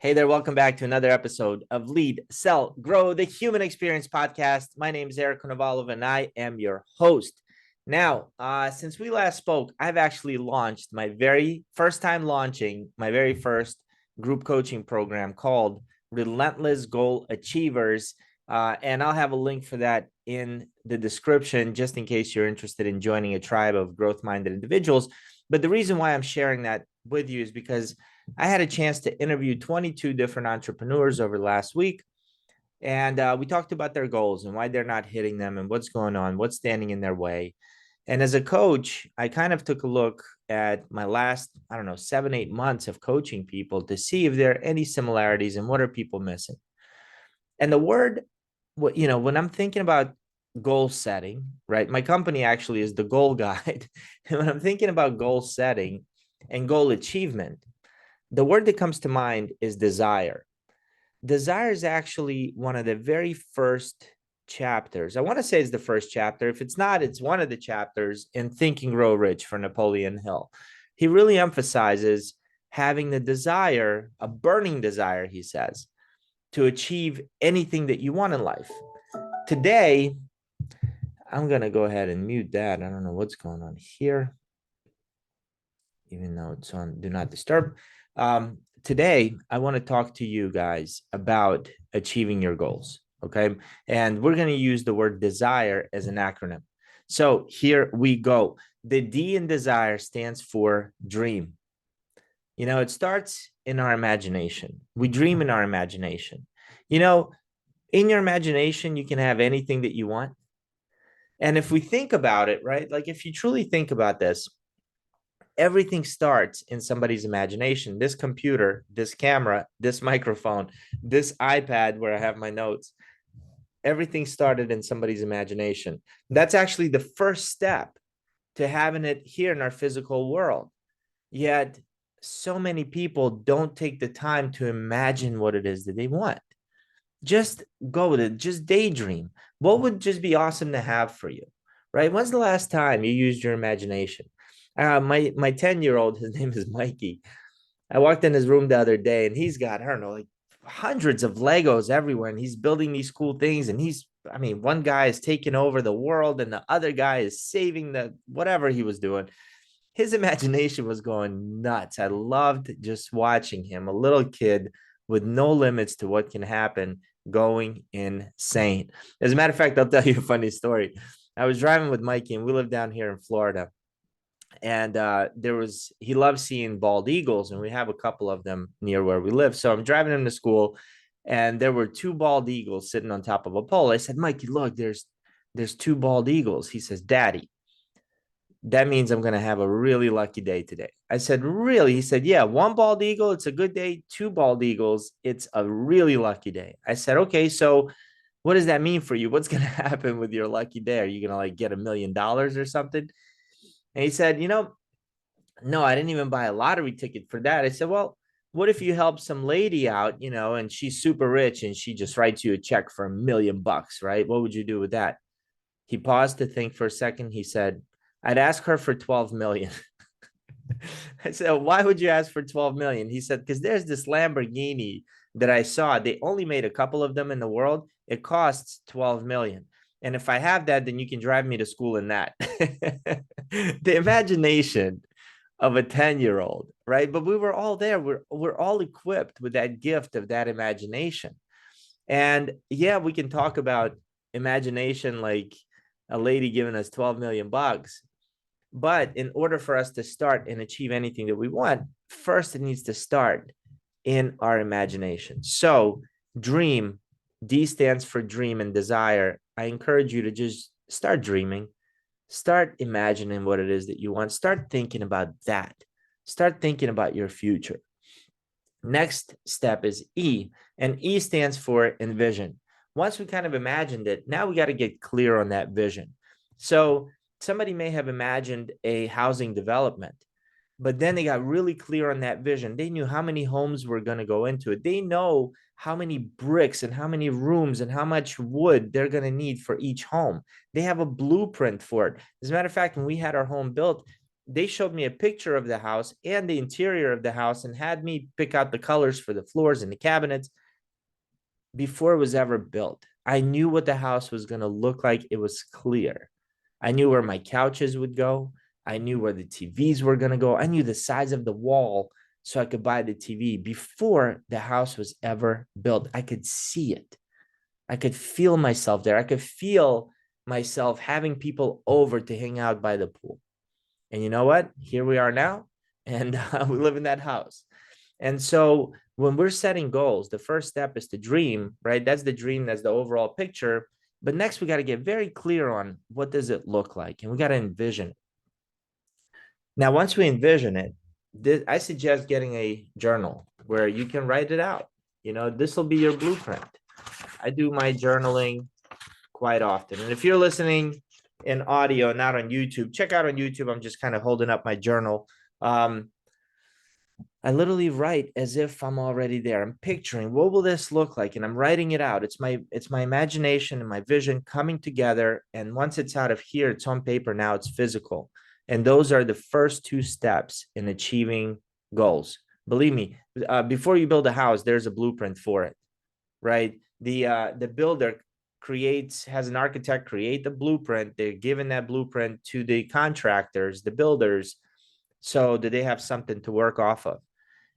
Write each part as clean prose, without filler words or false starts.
Hey there, welcome back to another episode of Lead, Sell, Grow, the Human Experience Podcast. My name is Konovalov, and I am your host. Now, since we last spoke, I've actually launched my very first time launching my very first group coaching program called Relentless Goal Achievers. And I'll have a link for that in the description, just in case you're interested in joining a tribe of growth-minded individuals. But the reason why I'm sharing that with you is because I had a chance to interview 22 different entrepreneurs over the last week. And we talked about their goals and why they're not hitting them and what's going on, what's standing in their way. And as a coach, I kind of took a look at my last, 7, 8 months of coaching people to see if there are any similarities and what are people missing. And the word, when I'm thinking about goal setting, right? My company actually is the Goal Guide. And when I'm thinking about goal setting and goal achievement, the word that comes to mind is desire. Desire is actually one of the very first chapters. I want to say it's the first chapter. If it's not, it's one of the chapters in Think and Grow Rich for Napoleon Hill. He really emphasizes having the desire, a burning desire, he says, to achieve anything that you want in life. Today, I'm going to go ahead and mute that. I don't know what's going on here, even though it's on Do Not Disturb. Today, I want to talk to you guys about achieving your goals, okay? And we're going to use the word desire as an acronym. So here we go. The D in desire stands for dream. It starts in our imagination. We dream in our imagination. In your imagination, you can have anything that you want. And if we think about it, right, like if you truly think about this, everything starts in somebody's imagination. This computer, this camera, this microphone, this iPad where I have my notes, everything started in somebody's imagination. That's actually the first step to having it here in our physical world. Yet, so many people don't take the time to imagine what it is that they want. Just go with it. Just daydream. What would just be awesome to have for you, right? When's the last time you used your imagination? My 10-year-old, his name is Mikey. I walked in his room the other day and he's got, I don't know, like hundreds of Legos everywhere. And he's building these cool things. And one guy is taking over the world and the other guy is saving the whatever he was doing. His imagination was going nuts. I loved just watching him, a little kid with no limits to what can happen, going insane. As a matter of fact, I'll tell you a funny story. I was driving with Mikey and we live down here in Florida. And he loves seeing bald eagles, and we have a couple of them near where we live. So I'm driving him to school, and there were 2 bald eagles sitting on top of a pole. I said, Mikey, look, there's 2 bald eagles. He says, Daddy, that means I'm going to have a really lucky day today. I said, really? He said, yeah, 1 bald eagle, it's a good day. 2 bald eagles, it's a really lucky day. I said, okay, so what does that mean for you? What's going to happen with your lucky day? Are you going to get $1 million or something? And he said, no, I didn't even buy a lottery ticket for that. I said, well, what if you help some lady out, and she's super rich and she just writes you a check for $1 million, right? What would you do with that? He paused to think for a second. He said, I'd ask her for 12 million. I said, why would you ask for 12 million? He said, because there's this Lamborghini that I saw. They only made a couple of them in the world. It costs 12 million. And if I have that, then you can drive me to school in that. The imagination of a 10-year-old, right? But we were all there. We're all equipped with that gift of that imagination. And yeah, we can talk about imagination like a lady giving us 12 million bucks. But in order for us to start and achieve anything that we want, first it needs to start in our imagination. So dream, D stands for dream and desire. I encourage you to just start dreaming, start imagining what it is that you want. Start thinking about that. Start thinking about your future. Next step is E, and E stands for envision. Once we kind of imagined it, now we got to get clear on that vision. So somebody may have imagined a housing development, but then they got really clear on that vision. They knew how many homes were going to go into it. They know how many bricks and how many rooms and how much wood they're going to need for each home. They have a blueprint for it. As a matter of fact, when we had our home built, they showed me a picture of the house and the interior of the house and had me pick out the colors for the floors and the cabinets before it was ever built. I knew what the house was going to look like. It was clear. I knew where my couches would go. I knew where the TVs were going to go. I knew the size of the wall so I could buy the TV before the house was ever built. I could see it. I could feel myself there. I could feel myself having people over to hang out by the pool. And you know what? Here we are now, and we live in that house. And so when we're setting goals, the first step is to dream, right? That's the dream, that's the overall picture. But next, we got to get very clear on what does it look like, and we got to envision it. Now, once we envision it, I suggest getting a journal where you can write it out. This will be your blueprint. I do my journaling quite often. And if you're listening in audio, not on YouTube, check out on YouTube. I'm just kind of holding up my journal. I literally write as if I'm already there. I'm picturing what will this look like, and I'm writing it out. It's my imagination and my vision coming together. And once it's out of here, it's on paper. Now it's physical. And those are the first two steps in achieving goals. Believe me, before you build a house, there's a blueprint for it, right? The builder has an architect create the blueprint. They're giving that blueprint to the contractors, the builders, so that they have something to work off of.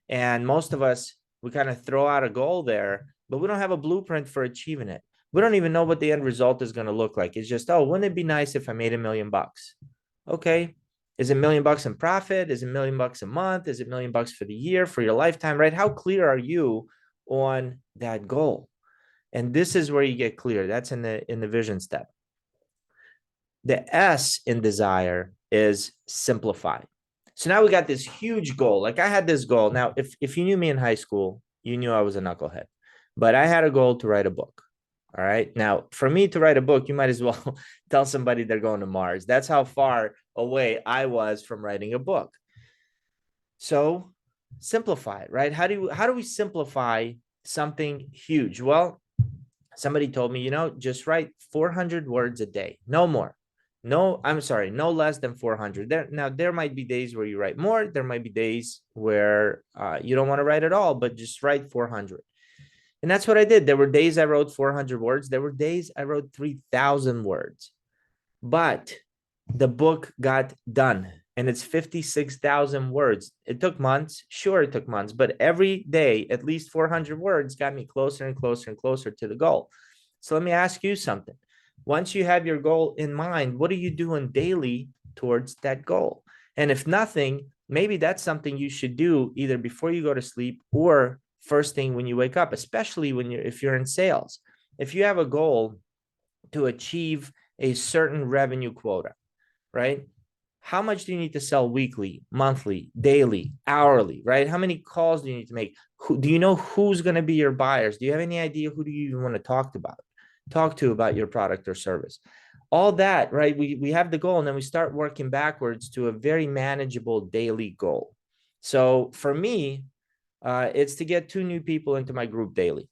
And most of us, we kind of throw out a goal there, but we don't have a blueprint for achieving it. We don't even know what the end result is going to look like. It's just, oh, wouldn't it be nice if I made $1 million? Okay. Is it $1 million in profit? Is it $1 million a month? Is it $1 million for the year, for your lifetime, right? How clear are you on that goal? And this is where you get clear. That's in the vision step. The S in desire is simplify. So now we got this huge goal. Like I had this goal. Now, if you knew me in high school, you knew I was a knucklehead, but I had a goal to write a book. All right. Now, for me to write a book, you might as well tell somebody they're going to Mars. That's how far away I was from writing a book. So simplify it, right? How do we simplify something huge? Well, somebody told me, just write 400 words a day, no more. No, I'm sorry, no less than 400. There might be days where you write more. There might be days where you don't want to write at all, but just write 400. And that's what I did. There were days I wrote 400 words. There were days I wrote 3,000 words. But the book got done, and it's 56,000 words. It took months. Sure, it took months, but every day, at least 400 words got me closer and closer and closer to the goal. So let me ask you something. Once you have your goal in mind, what are you doing daily towards that goal? And if nothing, maybe that's something you should do either before you go to sleep or first thing when you wake up, especially if you're in sales. If you have a goal to achieve a certain revenue quota, right? How much do you need to sell weekly, monthly, daily, hourly, right? How many calls do you need to make? Do you know who's going to be your buyers? Do you have any idea who do you even want to talk to about your product or service? All that, right? We have the goal, and then we start working backwards to a very manageable daily goal. So for me, it's to get 2 new people into my group daily.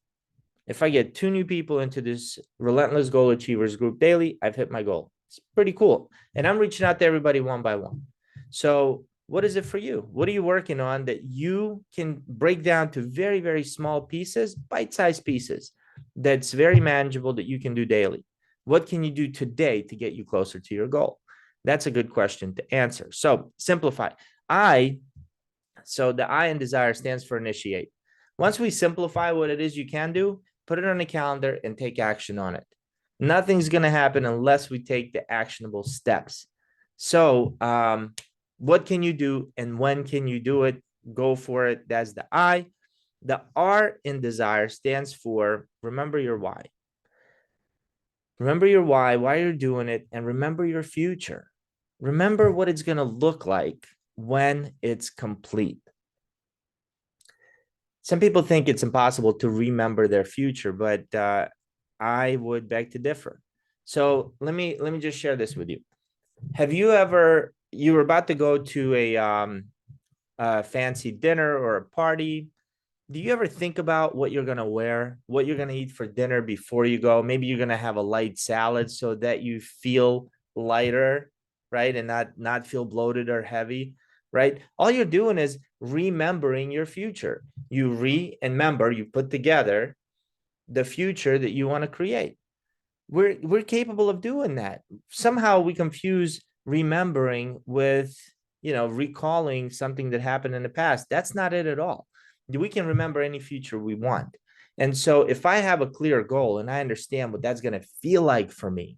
If I get 2 new people into this Relentless Goal Achievers group daily, I've hit my goal. It's pretty cool. And I'm reaching out to everybody one by one. So what is it for you? What are you working on that you can break down to very, very small pieces, bite-sized pieces, that's very manageable that you can do daily? What can you do today to get you closer to your goal? That's a good question to answer. So simplify. So the I in desire stands for initiate. Once we simplify what it is you can do, put it on a calendar and take action on it. Nothing's going to happen unless we take the actionable steps. So what can you do and when can you do it? Go for it. That's the I. The R in desire stands for remember your why. Remember your why you're doing it, and remember your future. Remember what it's going to look like when it's complete. Some people think it's impossible to remember their future, but I would beg to differ. So let me just share this with you. Have you were about to go to a fancy dinner or a party? Do you ever think about what you're going to wear, what you're going to eat for dinner before you go? Maybe you're going to have a light salad so that you feel lighter. right? And not feel bloated or heavy, right? All you're doing is remembering your future. You remember, you put together the future that you want to create. We're capable of doing that. Somehow we confuse remembering with, recalling something that happened in the past. That's not it at all. We can remember any future we want. And so if I have a clear goal and I understand what that's going to feel like for me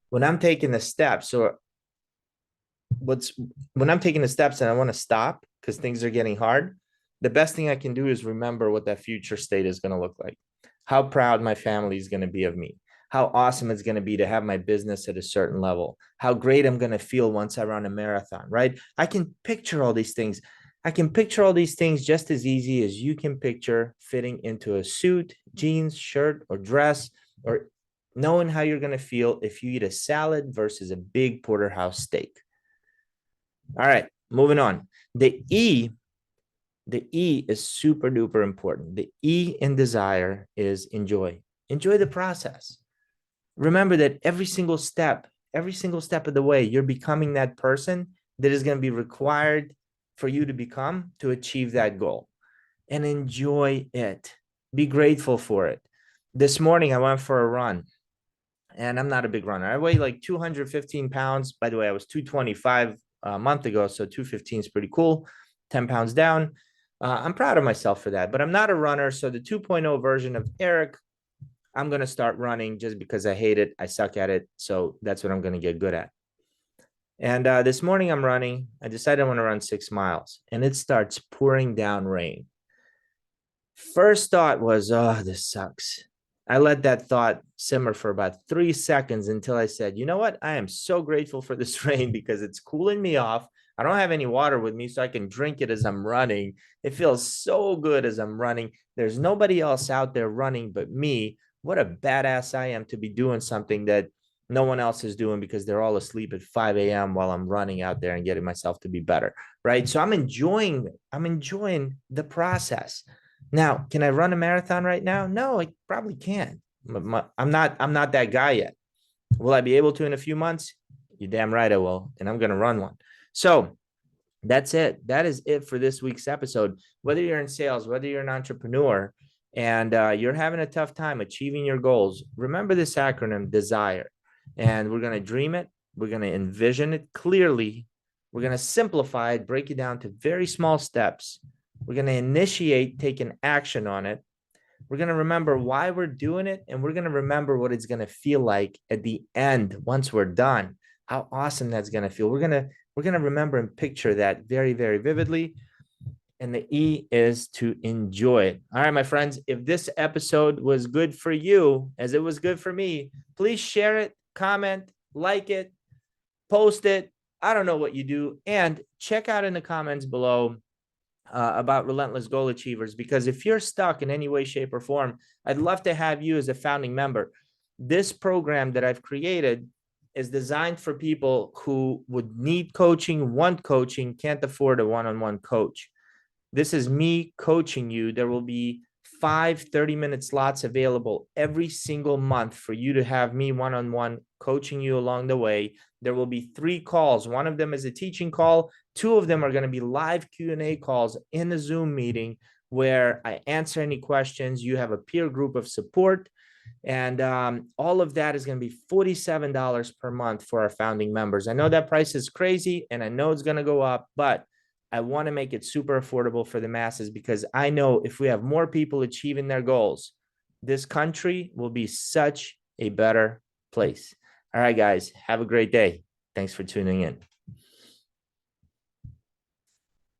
when I'm taking the steps, or what's when I'm taking the steps and I want to stop because things are getting hard, the best thing I can do is remember what that future state is going to look like. How proud my family is going to be of me. How awesome it's going to be to have my business at a certain level. How great I'm going to feel once I run a marathon, right? I can picture all these things. I can picture all these things just as easy as you can picture fitting into a suit, jeans, shirt, or dress, or knowing how you're going to feel if you eat a salad versus a big porterhouse steak. All right, moving on. The E is super duper important. The E in desire is enjoy. Enjoy the process. Remember that every single step of the way, you're becoming that person that is going to be required for you to become to achieve that goal. And enjoy it. Be grateful for it. This morning, I went for a run, and I'm not a big runner. I weigh like 215 pounds. By the way, I was 225 a month ago, so 215 is pretty cool. 10 pounds down. I'm proud of myself for that, but I'm not a runner. So the 2.0 version of Eric, I'm going to start running just because I hate it. I suck at it. So that's what I'm going to get good at. And this morning I'm running. I decided I want to run 6 miles, and it starts pouring down rain. First thought was, oh, this sucks. I let that thought simmer for about 3 seconds until I said, you know what? I am so grateful for this rain because it's cooling me off. I don't have any water with me, so I can drink it as I'm running. It feels so good as I'm running. There's nobody else out there running but me. What a badass I am to be doing something that no one else is doing because they're all asleep at 5 a.m. while I'm running out there and getting myself to be better. Right. So I'm enjoying the process. Now, can I run a marathon right now? No, I probably can't. I'm not that guy yet. Will I be able to in a few months? You're damn right I will, and I'm going to run one. So that's it. That is it for this week's episode. Whether you're in sales, whether you're an entrepreneur, and you're having a tough time achieving your goals, remember this acronym, DESIRE. And we're going to dream it. We're going to envision it clearly. We're going to simplify it, break it down to very small steps. We're going to initiate taking action on it. We're going to remember why we're doing it, and we're going to remember what it's going to feel like at the end once we're done. How awesome that's going to feel. We're going to remember and picture that very, very vividly. And the E is to enjoy it. All right, my friends, if this episode was good for you, as it was good for me, please share it, comment, like it, post it. I don't know what you do. And check out in the comments below about Relentless Goal Achievers, because if you're stuck in any way, shape, or form, I'd love to have you as a founding member. This program that I've created is designed for people who would need coaching, want coaching, can't afford a one-on-one coach. This is me coaching you. There will be 5 30-minute slots available every single month for you to have me one-on-one coaching you along the way. There will be 3 calls. One of them is a teaching call. 2 of them are going to be live Q&A calls in the Zoom meeting where I answer any questions. You have a peer group of support. And all of that is going to be $47 per month for our founding members. I know that price is crazy, and I know it's going to go up, but I want to make it super affordable for the masses, because I know if we have more people achieving their goals, this country will be such a better place. All right, guys, have a great day. Thanks for tuning in.